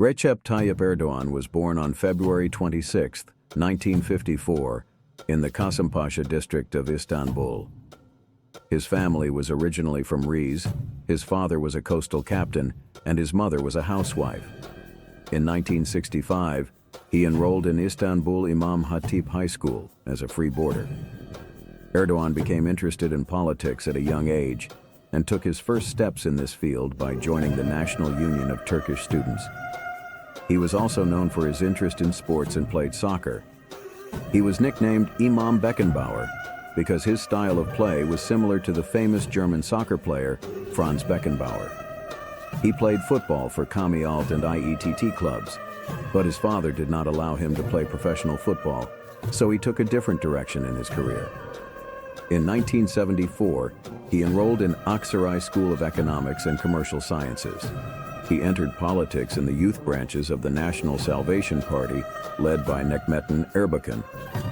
Recep Tayyip Erdoğan was born on February 26, 1954, in the Kasımpaşa district of Istanbul. His family was originally from Rize, his father was a coastal captain, and his mother was a housewife. In 1965, he enrolled in Istanbul Imam Hatip High School as a free boarder. Erdoğan became interested in politics at a young age and took his first steps in this field by joining the National Union of Turkish Students. He was also known for his interest in sports and played soccer. He was nicknamed Imam Beckenbauer because his style of play was similar to the famous German soccer player Franz Beckenbauer. He played football for Kami Alt and IETT clubs, but his father did not allow him to play professional football, so he took a different direction in his career. In 1974, he enrolled in Aksaray School of Economics and Commercial Sciences. He entered politics in the youth branches of the National Salvation Party, led by Necmettin Erbakan.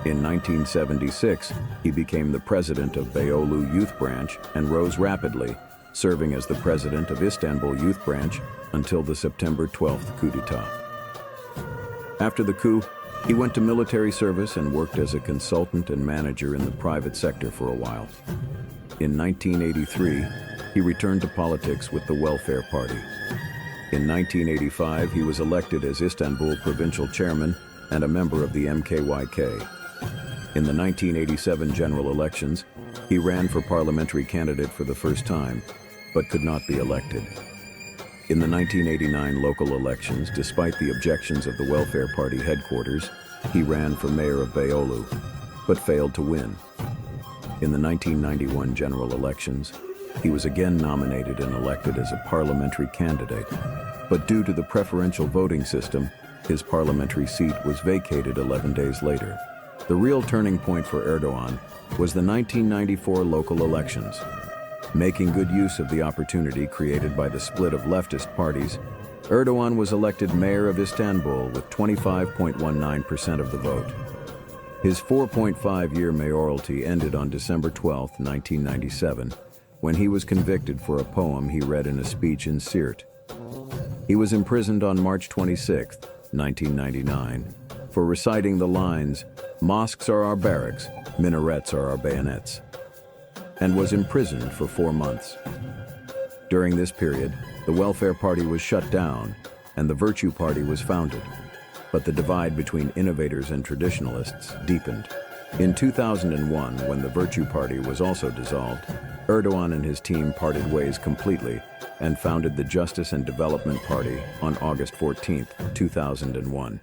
In 1976, he became the president of Beyoğlu Youth Branch and rose rapidly, serving as the president of Istanbul Youth Branch until the September 12th coup d'etat. After the coup, he went to military service and worked as a consultant and manager in the private sector for a while. In 1983, he returned to politics with the Welfare Party. In 1985, he was elected as Istanbul provincial chairman and a member of the MKYK. In the 1987 general elections, he ran for parliamentary candidate for the first time, but could not be elected. In the 1989 local elections, despite the objections of the Welfare Party headquarters, he ran for mayor of Beyoğlu, but failed to win. In the 1991 general elections, he was again nominated and elected as a parliamentary candidate, but due to the preferential voting system, his parliamentary seat was vacated 11 days later. The real turning point for Erdoğan was the 1994 local elections. Making good use of the opportunity created by the split of leftist parties, Erdoğan was elected mayor of Istanbul with 25.19% of the vote. His 4.5-year mayoralty ended on December 12, 1997, when he was convicted for a poem he read in a speech in Siirt. He was imprisoned on March 26, 1999, for reciting the lines, "Mosques are our barracks, minarets are our bayonets," and was imprisoned for 4 months. During this period, the Welfare Party was shut down and the Virtue Party was founded, but the divide between innovators and traditionalists deepened. In 2001, when the Virtue Party was also dissolved, Erdoğan and his team parted ways completely and founded the Justice and Development Party on August 14, 2001.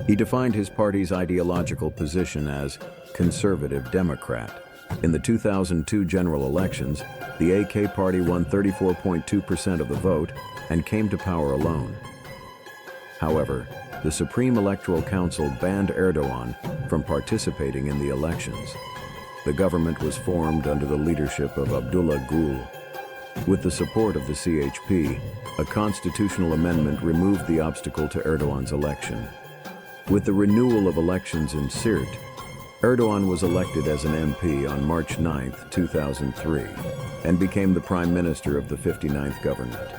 He defined his party's ideological position as conservative Democrat. In the 2002 general elections, the AK party won 34.2% of the vote and came to power alone. However, the Supreme Electoral Council banned Erdoğan from participating in the elections. The government was formed under the leadership of Abdullah Gül. With the support of the CHP, a constitutional amendment removed the obstacle to Erdoğan's election. With the renewal of elections in Siirt, Erdoğan was elected as an MP on March 9, 2003, and became the Prime Minister of the 59th government.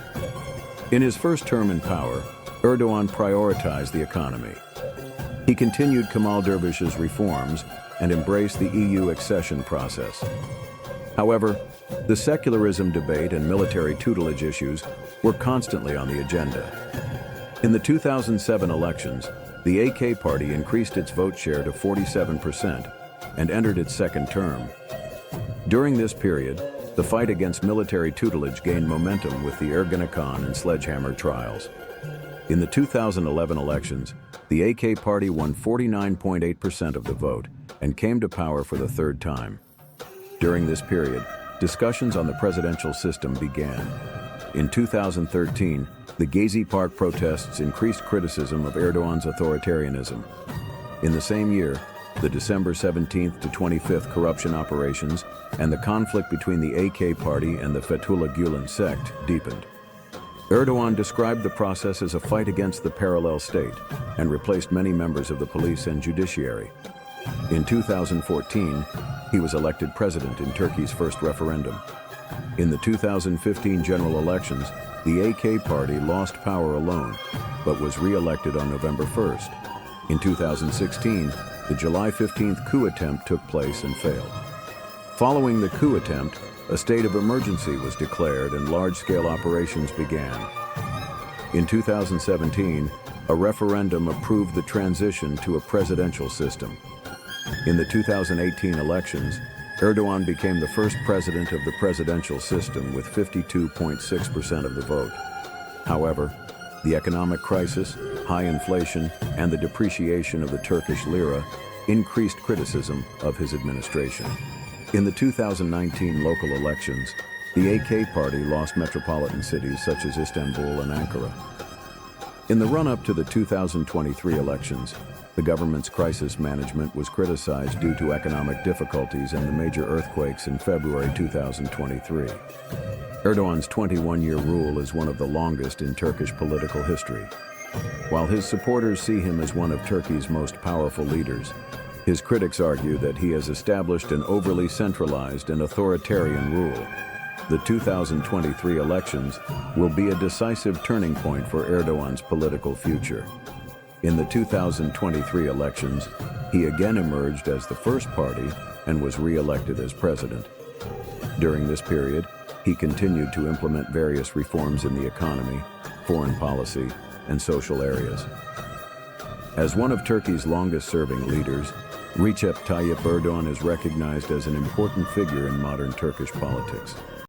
In his first term in power, Erdoğan prioritized the economy. He continued Kemal Dervish's reforms and embraced the EU accession process. However, the secularism debate and military tutelage issues were constantly on the agenda. In the 2007 elections, the AK party increased its vote share to 47% and entered its second term. During this period, the fight against military tutelage gained momentum with the Ergenekon and Sledgehammer trials. In the 2011 elections, the AK party won 49.8% of the vote and came to power for the third time. During this period, discussions on the presidential system began. In 2013, the Gezi Park protests increased criticism of Erdoğan's authoritarianism. In the same year, the December 17th to 25th corruption operations and the conflict between the AK party and the Fethullah Gülen sect deepened. Erdoğan described the process as a fight against the parallel state and replaced many members of the police and judiciary. In 2014, he was elected president in Turkey's first referendum. In the 2015 general elections, the AK party lost power alone, but was re-elected on November 1st. In 2016, the July 15th coup attempt took place and failed. Following the coup attempt, a state of emergency was declared and large-scale operations began. In 2017, a referendum approved the transition to a presidential system. In the 2018 elections, Erdogan became the first president of the presidential system with 52.6% of the vote. However, the economic crisis, high inflation, and the depreciation of the Turkish lira increased criticism of his administration. In the 2019 local elections, the AK party lost metropolitan cities such as Istanbul and Ankara. In the run-up to the 2023 elections, the government's crisis management was criticized due to economic difficulties and the major earthquakes in February 2023. Erdogan's 21-year rule is one of the longest in Turkish political history. While his supporters see him as one of Turkey's most powerful leaders, his critics argue that he has established an overly centralized and authoritarian rule. The 2023 elections will be a decisive turning point for Erdogan's political future. In the 2023 elections, he again emerged as the first party and was re-elected as president. During this period, he continued to implement various reforms in the economy, foreign policy, and social areas. As one of Turkey's longest-serving leaders, Recep Tayyip Erdoğan is recognized as an important figure in modern Turkish politics.